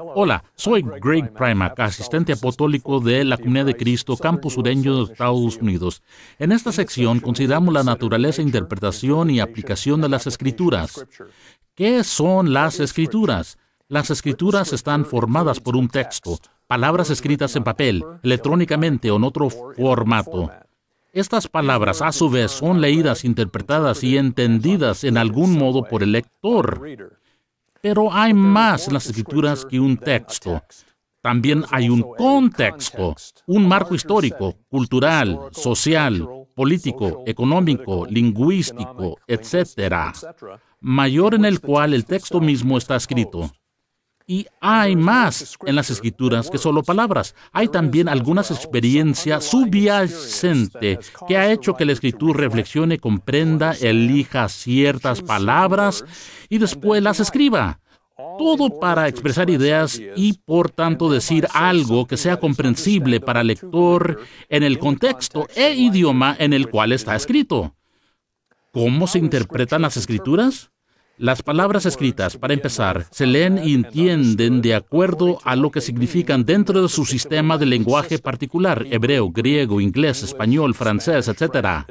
Hola, soy Greg Primack, asistente apostólico de la Comunidad de Cristo, Campus Sureño de Estados Unidos. En esta sección consideramos la naturaleza, interpretación y aplicación de las Escrituras. ¿Qué son las Escrituras? Las Escrituras están formadas por un texto, palabras escritas en papel, electrónicamente o en otro formato. Estas palabras, a su vez, son leídas, interpretadas y entendidas en algún modo por el lector. Pero hay más en las Escrituras que un texto. También hay un contexto, un marco histórico, cultural, social, político, económico, lingüístico, etc., mayor en el cual el texto mismo está escrito. Y hay más en las Escrituras que solo palabras. Hay también algunas experiencias subyacentes que ha hecho que la Escritura reflexione, comprenda, elija ciertas palabras y después las escriba. Todo para expresar ideas y, por tanto, decir algo que sea comprensible para el lector en el contexto e idioma en el cual está escrito. ¿Cómo se interpretan las Escrituras? Las palabras escritas, para empezar, se leen y entienden de acuerdo a lo que significan dentro de su sistema de lenguaje particular, hebreo, griego, inglés, español, francés, etc.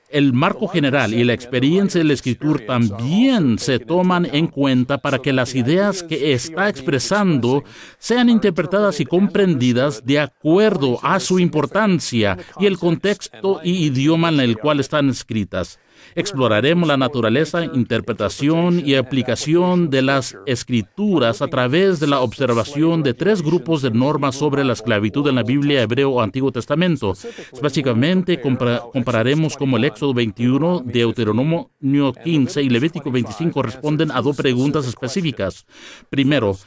El marco general y la experiencia de la Escritura también se toman en cuenta para que las ideas que está expresando sean interpretadas y comprendidas de acuerdo a su importancia y el contexto y idioma en el cual están escritas. Exploraremos la naturaleza, interpretación y aplicación de las Escrituras a través de la observación de 3 grupos de normas sobre la esclavitud en la Biblia, Hebreo o Antiguo Testamento. Básicamente, compararemos cómo el Éxodo 21, Deuteronomio 15 y Levítico 25 responden a 2 preguntas específicas. Primero,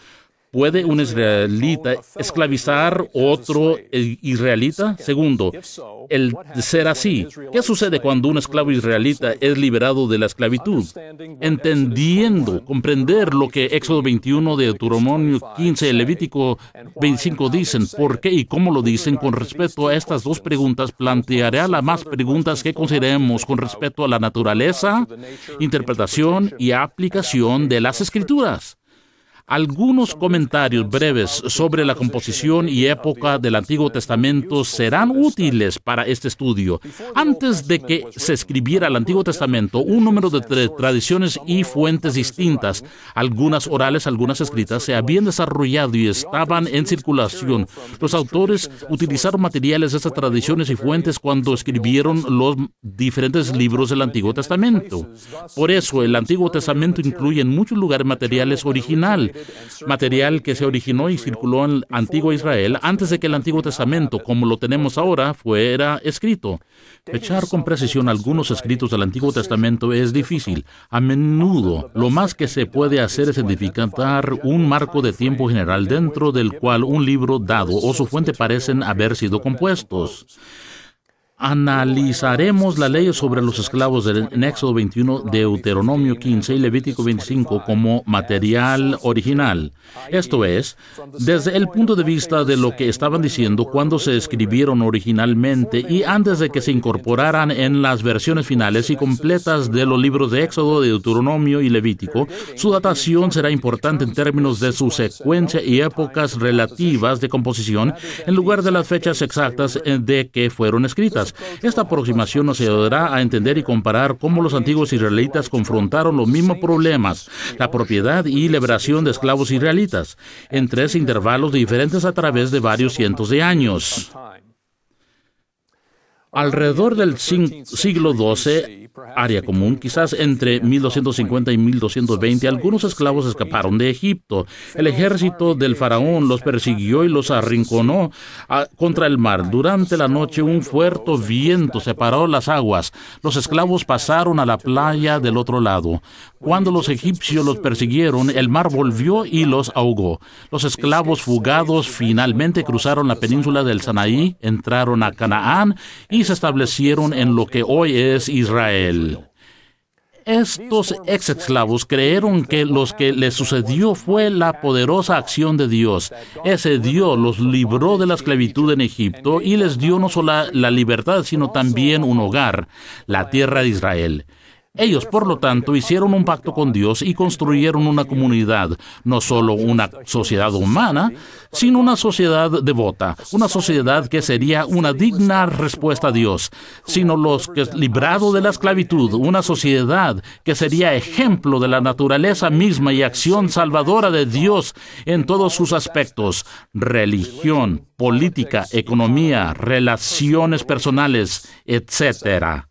¿puede un israelita esclavizar otro israelita? Segundo, el ser así, ¿qué sucede cuando un esclavo israelita es liberado de la esclavitud? Entendiendo, comprender lo que Éxodo 21, Deuteronomio 15 y Levítico 25 dicen, por qué y cómo lo dicen, con respecto a estas 2 preguntas, plantearé las más preguntas que consideremos con respecto a la naturaleza, interpretación y aplicación de las Escrituras. Algunos comentarios breves sobre la composición y época del Antiguo Testamento serán útiles para este estudio. Antes de que se escribiera el Antiguo Testamento, un número de tradiciones y fuentes distintas, algunas orales, algunas escritas, se habían desarrollado y estaban en circulación. Los autores utilizaron materiales de estas tradiciones y fuentes cuando escribieron los diferentes libros del Antiguo Testamento. Por eso, el Antiguo Testamento incluye en muchos lugares materiales original, material que se originó y circuló en el antiguo Israel antes de que el Antiguo Testamento, como lo tenemos ahora, fuera escrito. Fechar con precisión algunos escritos del Antiguo Testamento es difícil. A menudo, lo más que se puede hacer es identificar un marco de tiempo general dentro del cual un libro dado o su fuente parecen haber sido compuestos. Analizaremos la ley sobre los esclavos en Éxodo 21, Deuteronomio 15 y Levítico 25 como material original. Esto es, desde el punto de vista de lo que estaban diciendo cuando se escribieron originalmente y antes de que se incorporaran en las versiones finales y completas de los libros de Éxodo, Deuteronomio y Levítico, su datación será importante en términos de su secuencia y épocas relativas de composición en lugar de las fechas exactas de que fueron escritas. Esta aproximación nos ayudará a entender y comparar cómo los antiguos israelitas confrontaron los mismos problemas, la propiedad y liberación de esclavos israelitas, en 3 intervalos diferentes a través de varios cientos de años. Alrededor del siglo XII, área común, quizás entre 1250 y 1220, algunos esclavos escaparon de Egipto. El ejército del faraón los persiguió y los arrinconó contra el mar. Durante la noche, un fuerte viento separó las aguas. Los esclavos pasaron a la playa del otro lado. Cuando los egipcios los persiguieron, el mar volvió y los ahogó. Los esclavos fugados finalmente cruzaron la península del Sinaí, entraron a Canaán y se establecieron en lo que hoy es Israel. Estos ex-esclavos creyeron que lo que les sucedió fue la poderosa acción de Dios. Ese Dios los libró de la esclavitud en Egipto y les dio no solo la libertad, sino también un hogar, la tierra de Israel. Ellos, por lo tanto, hicieron un pacto con Dios y construyeron una comunidad, no solo una sociedad humana, sino una sociedad devota, una sociedad que sería una digna respuesta a Dios, sino los que librado de la esclavitud, una sociedad que sería ejemplo de la naturaleza misma y acción salvadora de Dios en todos sus aspectos: religión, política, economía, relaciones personales, etc.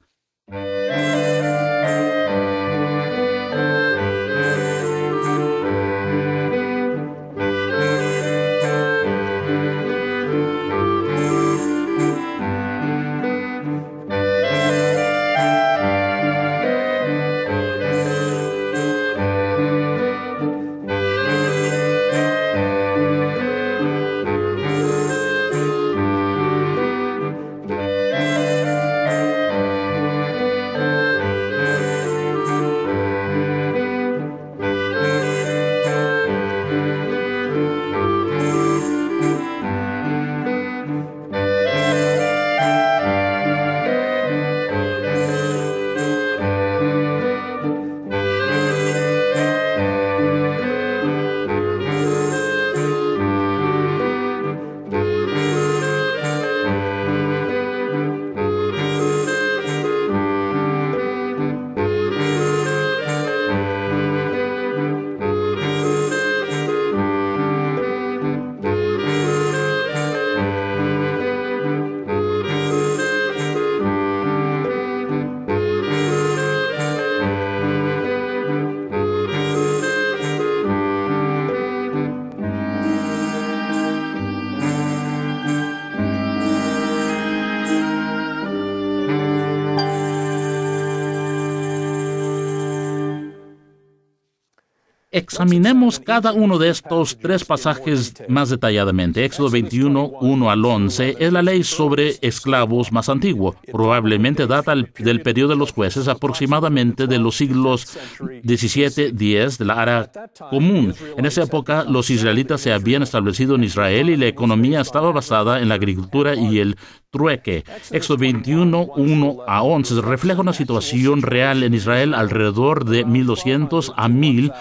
Examinemos cada uno de estos tres pasajes más detalladamente. Éxodo 21, 1 al 11, es la ley sobre esclavos más antigua. Probablemente data del periodo de los jueces, aproximadamente de los siglos 17, 10 de la era común. En esa época, los israelitas se habían establecido en Israel y la economía estaba basada en la agricultura y el trueque. Éxodo 21, 1 a 11 refleja una situación real en Israel alrededor de 1200 a 1000.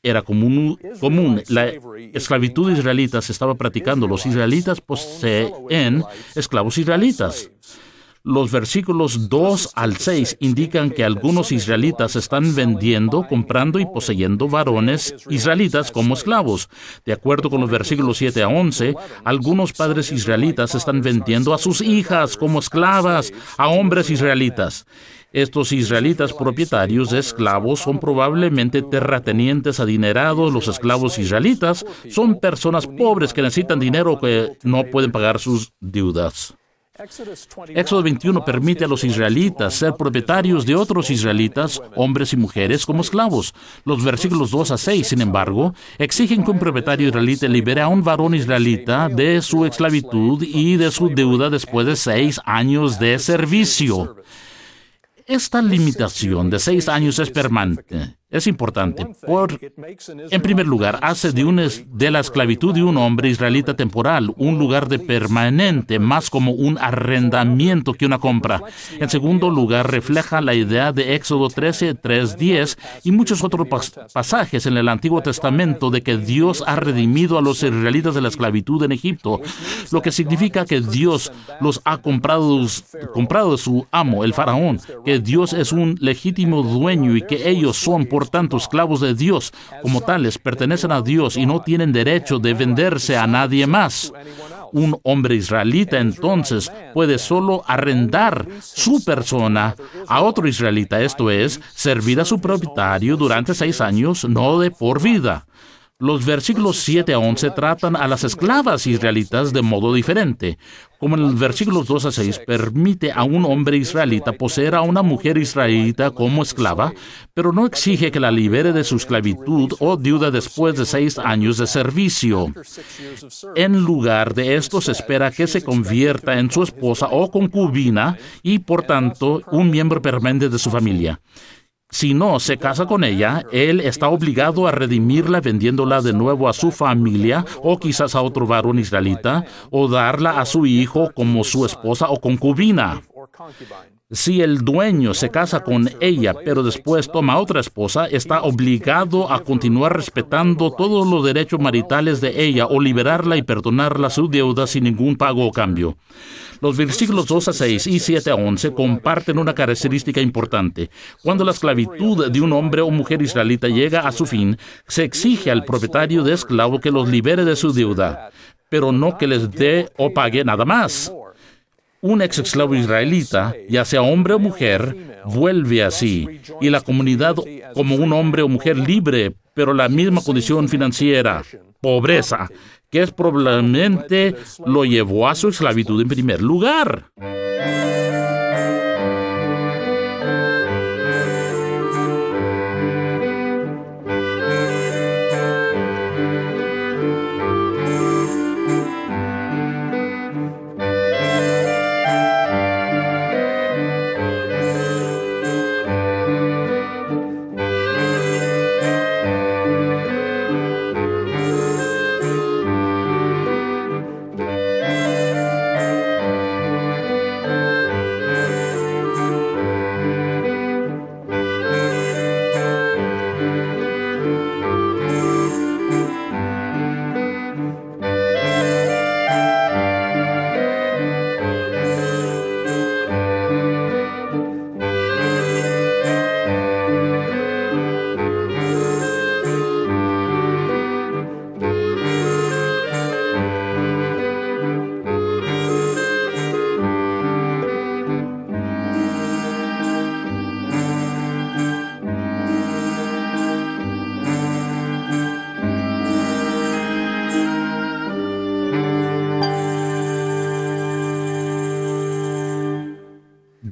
Era común. La esclavitud israelita se estaba practicando. Los israelitas poseen esclavos israelitas. Los versículos 2 al 6 indican que algunos israelitas están vendiendo, comprando y poseyendo varones israelitas como esclavos. De acuerdo con los versículos 7 a 11, algunos padres israelitas están vendiendo a sus hijas como esclavas a hombres israelitas. Estos israelitas propietarios de esclavos son probablemente terratenientes adinerados. Los esclavos israelitas son personas pobres que necesitan dinero o que no pueden pagar sus deudas. Éxodo 21 permite a los israelitas ser propietarios de otros israelitas, hombres y mujeres, como esclavos. Los versículos 2 a 6, sin embargo, exigen que un propietario israelita libere a un varón israelita de su esclavitud y de su deuda después de 6 años de servicio. Esta limitación de 6 años es permanente. Es importante. En primer lugar, hace de la esclavitud de un hombre israelita temporal un lugar de permanente, más como un arrendamiento que una compra. En segundo lugar, refleja la idea de Éxodo 13, 3, 10 y muchos otros pasajes en el Antiguo Testamento de que Dios ha redimido a los israelitas de la esclavitud en Egipto, lo que significa que Dios los ha comprado de su amo, el faraón, que Dios es un legítimo dueño y que ellos son, por tanto, esclavos de Dios. Como tales, pertenecen a Dios y no tienen derecho de venderse a nadie más. Un hombre israelita, entonces, puede solo arrendar su persona a otro israelita, esto es, servir a su propietario durante 6 años, no de por vida. Los versículos 7 a 11 tratan a las esclavas israelitas de modo diferente. Como en los versículos 2 a 6 permite a un hombre israelita poseer a una mujer israelita como esclava, pero no exige que la libere de su esclavitud o deuda después de 6 años de servicio. En lugar de esto, se espera que se convierta en su esposa o concubina y, por tanto, un miembro permanente de su familia. Si no se casa con ella, él está obligado a redimirla vendiéndola de nuevo a su familia o quizás a otro varón israelita o darla a su hijo como su esposa o concubina. Si el dueño se casa con ella, pero después toma otra esposa, está obligado a continuar respetando todos los derechos maritales de ella o liberarla y perdonarla su deuda sin ningún pago o cambio. Los versículos 2 a 6 y 7 a 11 comparten una característica importante. Cuando la esclavitud de un hombre o mujer israelita llega a su fin, se exige al propietario de esclavo que los libere de su deuda, pero no que les dé o pague nada más. Un ex esclavo israelita, ya sea hombre o mujer, vuelve así, y la comunidad como un hombre o mujer libre, pero la misma condición financiera, pobreza, que es probablemente lo llevó a su esclavitud en primer lugar.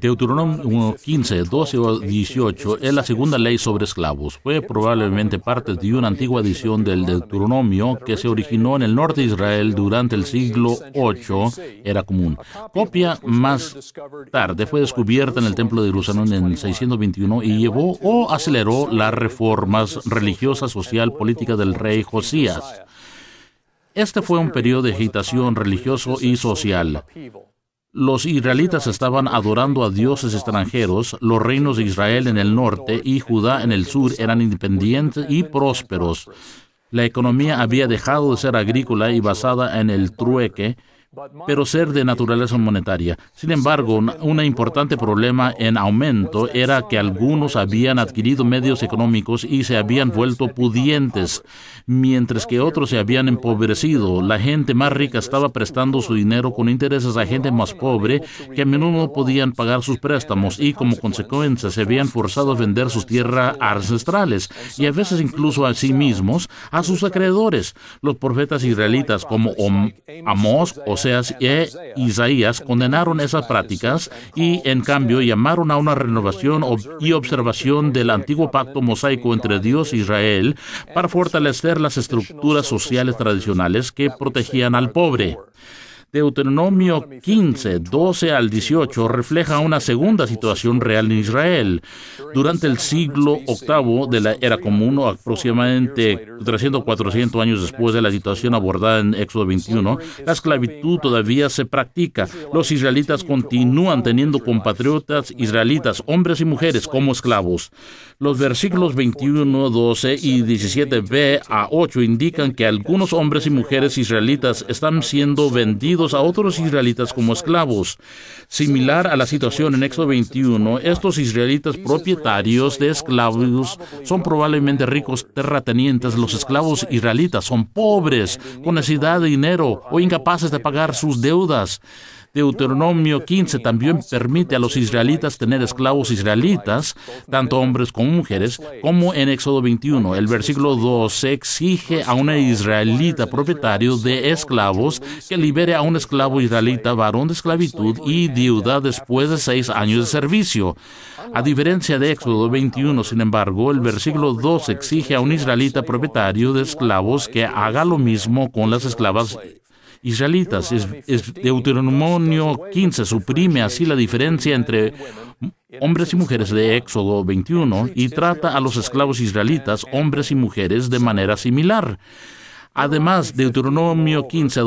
Deuteronomio 15, 12 o 18 es la segunda ley sobre esclavos. Fue probablemente parte de una antigua edición del Deuteronomio que se originó en el norte de Israel durante el siglo VIII. Era común. Copia más tarde fue descubierta en el Templo de Jerusalén en 621 y llevó o aceleró las reformas religiosas, social, política del rey Josías. Este fue un periodo de agitación religioso y social. Los israelitas estaban adorando a dioses extranjeros. Los reinos de Israel en el norte y Judá en el sur eran independientes y prósperos. La economía había dejado de ser agrícola y basada en el trueque, pero ser de naturaleza monetaria. Sin embargo, un importante problema en aumento era que algunos habían adquirido medios económicos y se habían vuelto pudientes, mientras que otros se habían empobrecido. La gente más rica estaba prestando su dinero con intereses a gente más pobre que a menudo no podían pagar sus préstamos y como consecuencia se habían forzado a vender sus tierras ancestrales y a veces incluso a sí mismos a sus acreedores. Los profetas israelitas como Amós, Oseas e Isaías condenaron esas prácticas y en cambio llamaron a una renovación y observación del antiguo pacto mosaico entre Dios e Israel para fortalecer las estructuras sociales tradicionales que protegían al pobre. Deuteronomio 15, 12 al 18 refleja una segunda situación real en Israel. Durante el siglo VIII de la Era Común, o aproximadamente 300 o 400 años después de la situación abordada en Éxodo 21, la esclavitud todavía se practica. Los israelitas continúan teniendo compatriotas israelitas, hombres y mujeres, como esclavos. Los versículos 21, 12 y 17b a 8 indican que algunos hombres y mujeres israelitas están siendo vendidos a otros israelitas como esclavos. Similar a la situación en Éxodo 21, estos israelitas propietarios de esclavos son probablemente ricos terratenientes. Los esclavos israelitas son pobres, con necesidad de dinero o incapaces de pagar sus deudas. Deuteronomio 15 también permite a los israelitas tener esclavos israelitas, tanto hombres como mujeres, como en Éxodo 21. El versículo 12 exige a un israelita propietario de esclavos que libere a un esclavo israelita varón de esclavitud y viuda después de 6 años de servicio. A diferencia de Éxodo 21, sin embargo, el versículo 12 exige a un israelita propietario de esclavos que haga lo mismo con las esclavas israelitas. Deuteronomio 15 suprime así la diferencia entre hombres y mujeres de Éxodo 21 y trata a los esclavos israelitas, hombres y mujeres, de manera similar. Además, Deuteronomio 15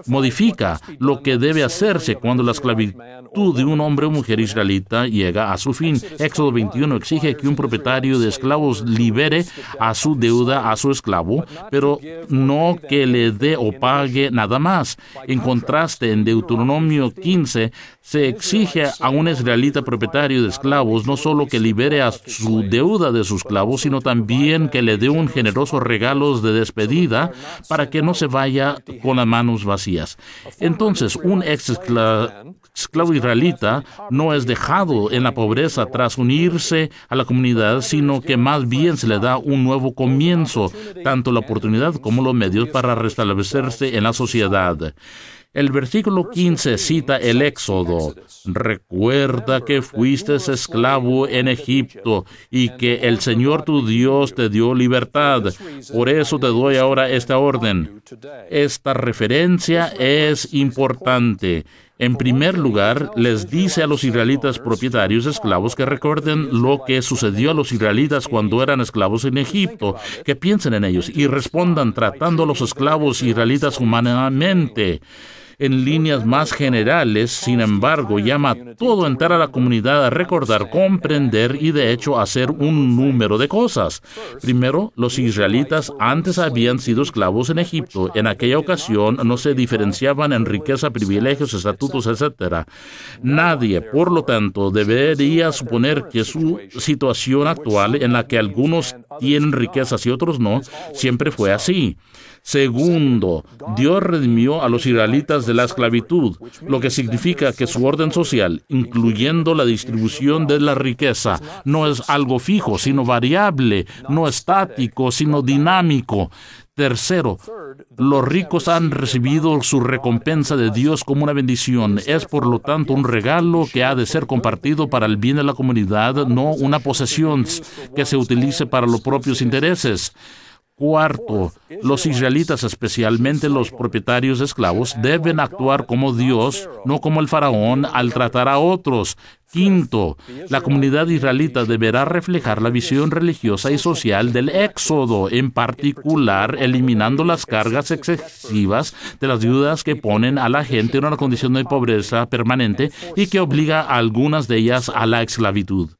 modifica lo que debe hacerse cuando la esclavitud de un hombre o mujer israelita llega a su fin. Éxodo 21 exige que un propietario de esclavos libere a su deuda a su esclavo, pero no que le dé o pague nada más. En contraste, en Deuteronomio 15 se exige a un israelita propietario de esclavos no solo que libere a su deuda de sus esclavos, sino también que le dé un generoso regalo de despedida para que no se vaya con las manos vacías. Entonces, un esclavo israelita no es dejado en la pobreza tras unirse a la comunidad, sino que más bien se le da un nuevo comienzo, tanto la oportunidad como los medios para restablecerse en la sociedad. El versículo 15 cita el Éxodo. Recuerda que fuiste esclavo en Egipto y que el Señor tu Dios te dio libertad. Por eso te doy ahora esta orden. Esta referencia es importante. En primer lugar, les dice a los israelitas propietarios de esclavos que recuerden lo que sucedió a los israelitas cuando eran esclavos en Egipto, que piensen en ellos y respondan tratando a los esclavos israelitas humanamente. En líneas más generales, sin embargo, llama a toda entera la comunidad a recordar, comprender y de hecho hacer un número de cosas. Primero, los israelitas antes habían sido esclavos en Egipto. En aquella ocasión no se diferenciaban en riqueza, privilegios, estatutos, etc. Nadie, por lo tanto, debería suponer que su situación actual, en la que algunos tienen riquezas y otros no, siempre fue así. Segundo, Dios redimió a los israelitas de la esclavitud, lo que significa que su orden social, incluyendo la distribución de la riqueza, no es algo fijo, sino variable, no estático, sino dinámico. Tercero, los ricos han recibido su recompensa de Dios como una bendición. Es, por lo tanto, un regalo que ha de ser compartido para el bien de la comunidad, no una posesión que se utilice para los propios intereses. Cuarto, los israelitas, especialmente los propietarios de esclavos, deben actuar como Dios, no como el faraón, al tratar a otros. Quinto, la comunidad israelita deberá reflejar la visión religiosa y social del Éxodo, en particular eliminando las cargas excesivas de las deudas que ponen a la gente en una condición de pobreza permanente y que obliga a algunas de ellas a la esclavitud.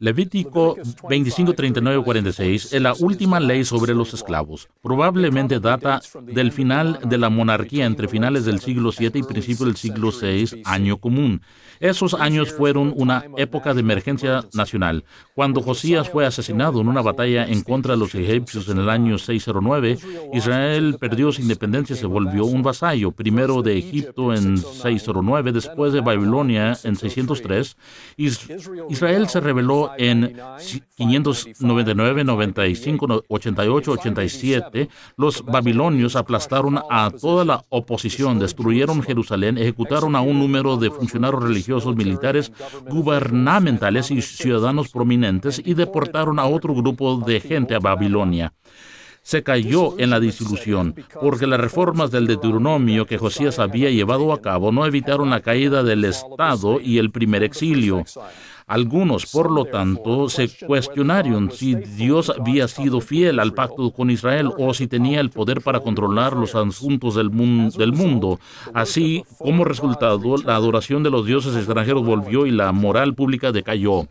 Levítico 25, 39, 46 es la última ley sobre los esclavos. Probablemente data del final de la monarquía entre finales del siglo VII y principios del siglo VI, año común. Esos años fueron una época de emergencia nacional. Cuando Josías fue asesinado en una batalla en contra de los egipcios en el año 609, Israel perdió su independencia y se volvió un vasallo, primero de Egipto en 609, después de Babilonia en 603. Israel se rebeló en 599, 95, 88, 87. Los babilonios aplastaron a toda la oposición, destruyeron Jerusalén, ejecutaron a un número de funcionarios religiosos, militares, gubernamentales y ciudadanos prominentes y deportaron a otro grupo de gente a Babilonia. Se cayó en la disolución, porque las reformas del Deuteronomio que Josías había llevado a cabo no evitaron la caída del Estado y el primer exilio. Algunos, por lo tanto, se cuestionaron si Dios había sido fiel al pacto con Israel o si tenía el poder para controlar los asuntos del mundo. Así, como resultado, la adoración de los dioses extranjeros volvió y la moral pública decayó.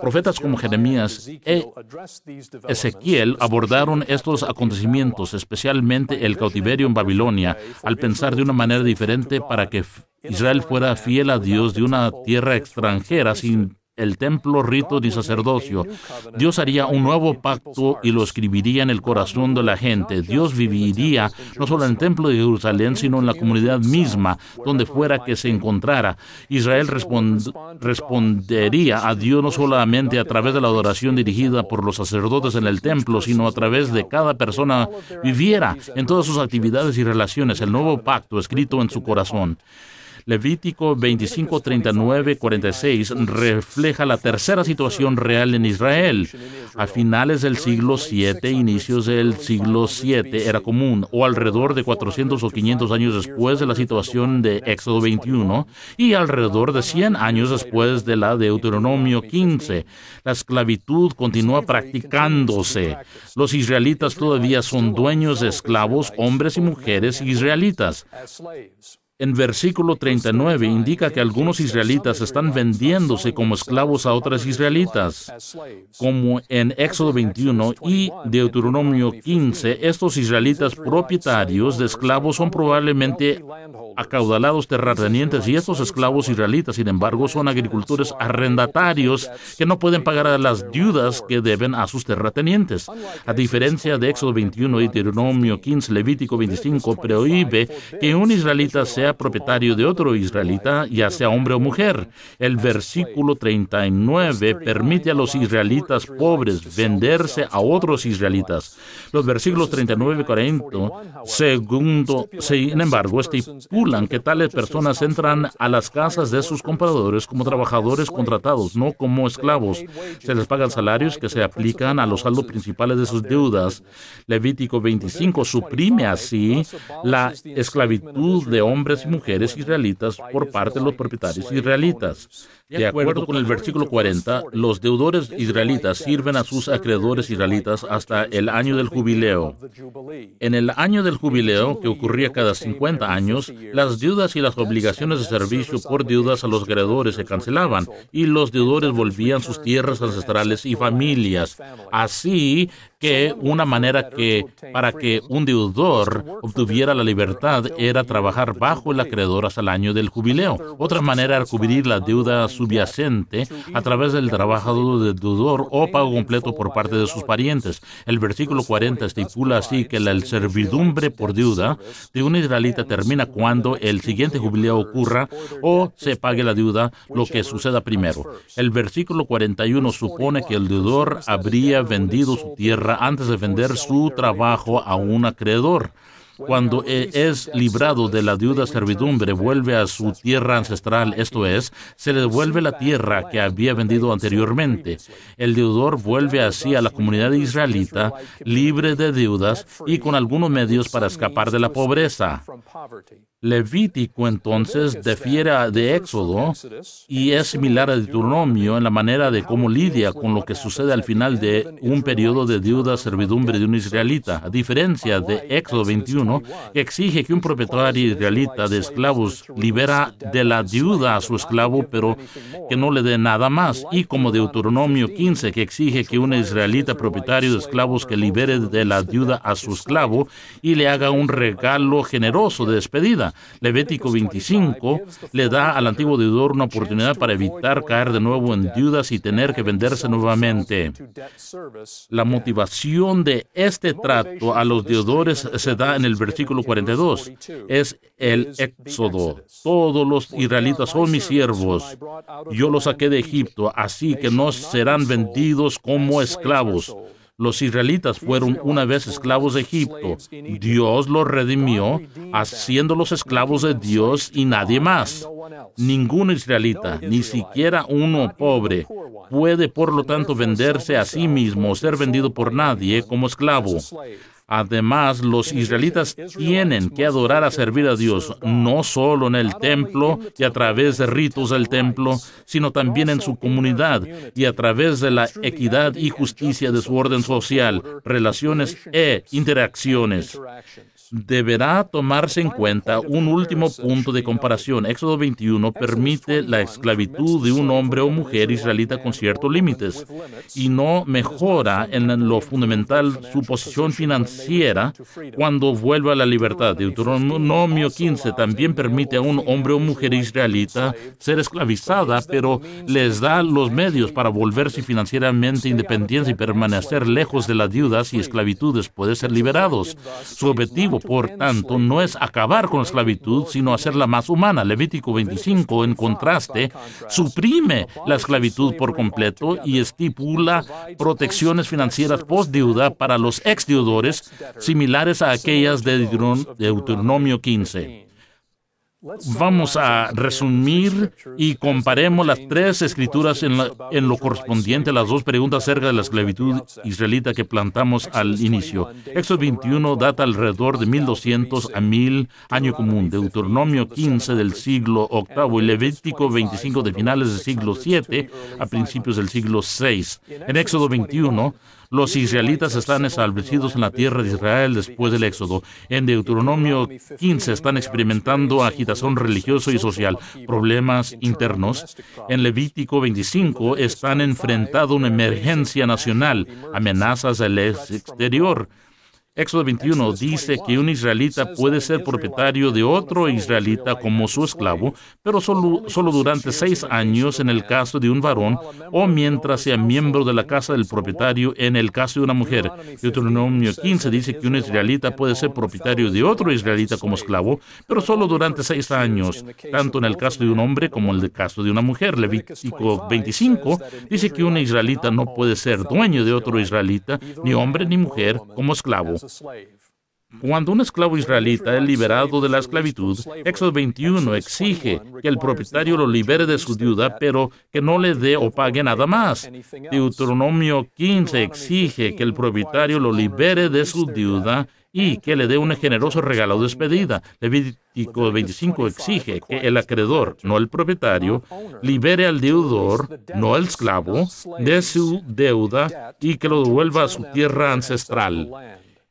Profetas como Jeremías e Ezequiel abordaron estos acontecimientos, especialmente el cautiverio en Babilonia, al pensar de una manera diferente para que Israel fuera fiel a Dios de una tierra extranjera sin el templo, rito ni sacerdocio. Dios haría un nuevo pacto y lo escribiría en el corazón de la gente. Dios viviría no solo en el templo de Jerusalén, sino en la comunidad misma, donde fuera que se encontrara. Israel respondería a Dios no solamente a través de la adoración dirigida por los sacerdotes en el templo, sino a través de cada persona viviera en todas sus actividades y relaciones el nuevo pacto escrito en su corazón. Levítico 25, 39, 46 refleja la tercera situación real en Israel. A finales del siglo VII, inicios del siglo VII, era común, o alrededor de 400 o 500 años después de la situación de Éxodo 21, y alrededor de 100 años después de la Deuteronomio 15. La esclavitud continúa practicándose. Los israelitas todavía son dueños de esclavos, hombres y mujeres israelitas. En versículo 39 indica que algunos israelitas están vendiéndose como esclavos a otras israelitas. Como en Éxodo 21 y Deuteronomio 15, estos israelitas propietarios de esclavos son probablemente acaudalados terratenientes y estos esclavos israelitas, sin embargo, son agricultores arrendatarios que no pueden pagar a las deudas que deben a sus terratenientes. A diferencia de Éxodo 21 y Deuteronomio 15, Levítico 25 prohíbe que un israelita sea propietario de otro israelita, ya sea hombre o mujer. El versículo 39 permite a los israelitas pobres venderse a otros israelitas. Los versículos 39 y 40, sin embargo, estipulan que tales personas entran a las casas de sus compradores como trabajadores contratados, no como esclavos. Se les pagan salarios que se aplican a los saldos principales de sus deudas. Levítico 25 suprime así la esclavitud de hombres y mujeres israelitas por parte de los propietarios israelitas. De acuerdo con el versículo 40, los deudores israelitas sirven a sus acreedores israelitas hasta el año del jubileo. En el año del jubileo, que ocurría cada 50 años, las deudas y las obligaciones de servicio por deudas a los acreedores se cancelaban y los deudores volvían sus tierras ancestrales y familias. Así que una manera para que un deudor obtuviera la libertad era trabajar bajo el acreedor hasta el año del jubileo. Otra manera era cubrir la deuda subyacente a través del trabajo del deudor o pago completo por parte de sus parientes. El versículo 40 estipula así que la servidumbre por deuda de un israelita termina cuando el siguiente jubileo ocurra o se pague la deuda, lo que suceda primero. El versículo 41 supone que el deudor habría vendido su tierra antes de vender su trabajo a un acreedor. Cuando es librado de la deuda servidumbre, vuelve a su tierra ancestral, esto es, se le devuelve la tierra que había vendido anteriormente. El deudor vuelve así a la comunidad israelita, libre de deudas y con algunos medios para escapar de la pobreza. Levítico entonces difiere de Éxodo y es similar a Deuteronomio en la manera de cómo lidia con lo que sucede al final de un periodo de deuda servidumbre de un israelita. A diferencia de Éxodo 21, 21, que exige que un propietario israelita de esclavos libera de la deuda a su esclavo, pero que no le dé nada más. Y como Deuteronomio 15, que exige que un israelita propietario de esclavos que libere de la deuda a su esclavo y le haga un regalo generoso de despedida. Levítico 25 le da al antiguo deudor una oportunidad para evitar caer de nuevo en deudas y tener que venderse nuevamente. La motivación de este trato a los deudores se da en el versículo 42. Es el éxodo. Todos los israelitas son mis siervos. Yo los saqué de Egipto, así que no serán vendidos como esclavos. Los israelitas fueron una vez esclavos de Egipto. Dios los redimió, haciéndolos esclavos de Dios y nadie más. Ningún israelita, ni siquiera uno pobre, puede por lo tanto venderse a sí mismo o ser vendido por nadie como esclavo. Además, los israelitas tienen que adorar a servir a Dios, no solo en el templo y a través de ritos del templo, sino también en su comunidad y a través de la equidad y justicia de su orden social, relaciones e interacciones. Deberá tomarse en cuenta un último punto de comparación. Éxodo 21 permite la esclavitud de un hombre o mujer israelita con ciertos límites y no mejora en lo fundamental su posición financiera cuando vuelva a la libertad. Deuteronomio 15 también permite a un hombre o mujer israelita ser esclavizada, pero les da los medios para volverse financieramente independientes y permanecer lejos de las deudas y esclavitudes, pueden ser liberados. Su objetivo, por tanto, no es acabar con la esclavitud, sino hacerla más humana. Levítico 25, en contraste, suprime la esclavitud por completo y estipula protecciones financieras post-deuda para los ex-deudores, similares a aquellas de Deuteronomio 15. Vamos a resumir y comparemos las tres escrituras en lo correspondiente a las dos preguntas acerca de la esclavitud israelita que plantamos al inicio. Éxodo 21 data alrededor de 1200 a 1000 año común, Deuteronomio 15 del siglo VIII y Levítico 25 de finales del siglo VII a principios del siglo VI. En Éxodo 21, los israelitas están establecidos en la tierra de Israel después del Éxodo. En Deuteronomio 15 están experimentando agitación religiosa y social, problemas internos. En Levítico 25 están enfrentando una emergencia nacional, amenazas del exterior. Éxodo 21 dice que un israelita puede ser propietario de otro israelita como su esclavo, pero solo durante 6 años en el caso de un varón o mientras sea miembro de la casa del propietario en el caso de una mujer. Deuteronomio 15 dice que un israelita puede ser propietario de otro israelita como esclavo, pero solo durante 6 años, tanto en el caso de un hombre como en el caso de una mujer. Levítico 25 dice que un israelita no puede ser dueño de otro israelita, ni hombre ni mujer, como esclavo. Cuando un esclavo israelita es liberado de la esclavitud, Éxodo 21 exige que el propietario lo libere de su deuda, pero que no le dé o pague nada más. Deuteronomio 15 exige que el propietario lo libere de su deuda y que le dé un generoso regalo de despedida. Levítico 25 exige que el acreedor, no el propietario, libere al deudor, no el esclavo, de su deuda y que lo devuelva a su tierra ancestral.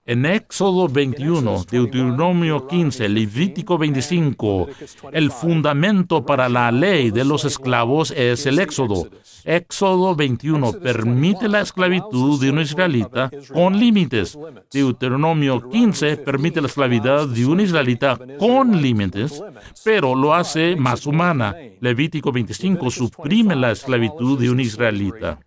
En Éxodo 21, Deuteronomio 15, Levítico 25, el fundamento para la ley de los esclavos es el Éxodo. Éxodo 21 permite la esclavitud de un israelita con límites. Deuteronomio 15 permite la esclavitud de un israelita con límites, pero lo hace más humana. Levítico 25 suprime la esclavitud de un israelita.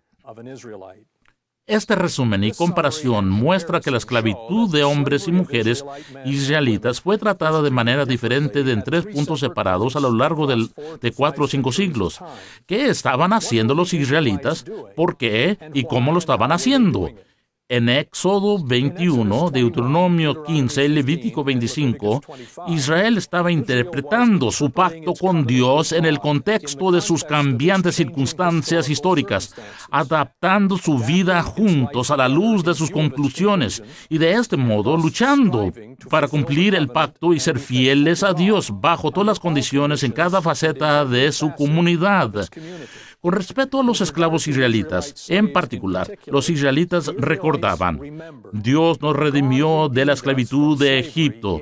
Este resumen y comparación muestra que la esclavitud de hombres y mujeres israelitas fue tratada de manera diferente en 3 puntos separados a lo largo de 4 o 5 siglos. ¿Qué estaban haciendo los israelitas? ¿Por qué? ¿Y cómo lo estaban haciendo? En Éxodo 21, Deuteronomio 15 y Levítico 25, Israel estaba interpretando su pacto con Dios en el contexto de sus cambiantes circunstancias históricas, adaptando su vida juntos a la luz de sus conclusiones y de este modo luchando para cumplir el pacto y ser fieles a Dios bajo todas las condiciones en cada faceta de su comunidad. Con respecto a los esclavos israelitas, en particular, los israelitas recordaban, Dios nos redimió de la esclavitud de Egipto.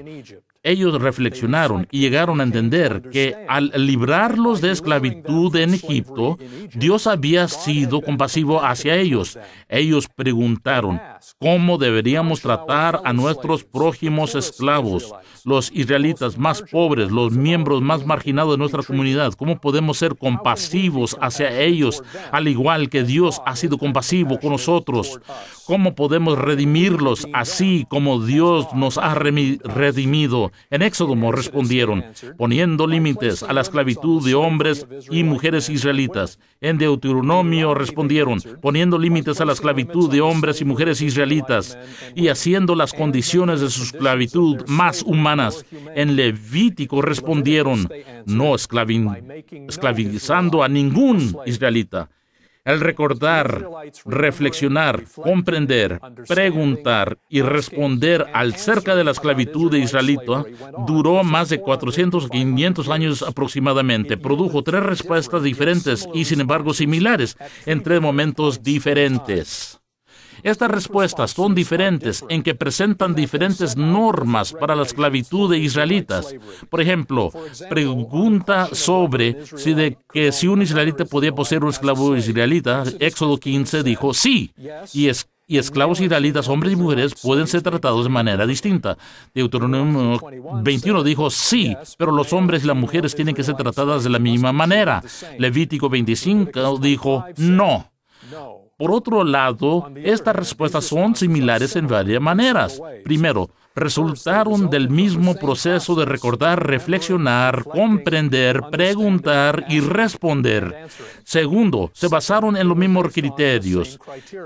Ellos reflexionaron y llegaron a entender que al librarlos de esclavitud en Egipto, Dios había sido compasivo hacia ellos. Ellos preguntaron, ¿cómo deberíamos tratar a nuestros prójimos esclavos, los israelitas más pobres, los miembros más marginados de nuestra comunidad? ¿Cómo podemos ser compasivos hacia ellos, al igual que Dios ha sido compasivo con nosotros? ¿Cómo podemos redimirlos así como Dios nos ha redimido? En Éxodo respondieron, poniendo límites a la esclavitud de hombres y mujeres israelitas. En Deuteronomio respondieron, poniendo límites a la esclavitud de hombres y mujeres israelitas y haciendo las condiciones de su esclavitud más humanas. En Levítico respondieron, no esclavizando a ningún israelita. El recordar, reflexionar, comprender, preguntar y responder acerca de la esclavitud de israelita duró más de 400 o 500 años aproximadamente. Produjo 3 respuestas diferentes y, sin embargo, similares en 3 momentos diferentes. Estas respuestas son diferentes en que presentan diferentes normas para la esclavitud de israelitas. Por ejemplo, pregunta sobre si un israelita podía poseer un esclavo israelita. Éxodo 15 dijo sí, y esclavos israelitas, hombres y mujeres, pueden ser tratados de manera distinta. Deuteronomio 21 dijo sí, pero los hombres y las mujeres tienen que ser tratadas de la misma manera. Levítico 25 dijo no. Por otro lado, estas respuestas son similares en varias maneras. Primero, resultaron del mismo proceso de recordar, reflexionar, comprender, preguntar y responder. Segundo, se basaron en los mismos criterios.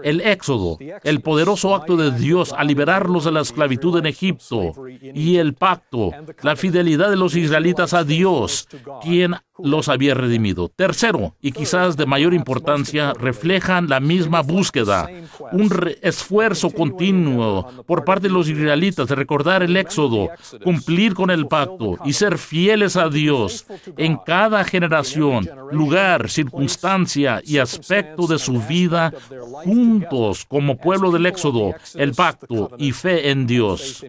El Éxodo, el poderoso acto de Dios al liberarlos de la esclavitud en Egipto, y el pacto, la fidelidad de los israelitas a Dios, quien los había redimido. Tercero, y quizás de mayor importancia, reflejan la misma búsqueda, un esfuerzo continuo por parte de los israelitas de recordar el Éxodo, cumplir con el pacto y ser fieles a Dios en cada generación, lugar, circunstancia y aspecto de su vida, juntos como pueblo del Éxodo, el pacto y fe en Dios.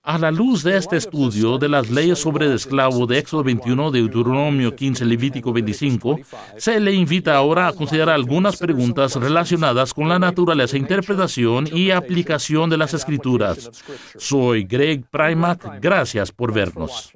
A la luz de este estudio de las leyes sobre el esclavo de Éxodo 21, Deuteronomio 15, Levítico 25, se le invita ahora a considerar algunas preguntas relacionadas con la naturaleza, interpretación y aplicación de las Escrituras. Soy Greg Primack. Gracias por vernos.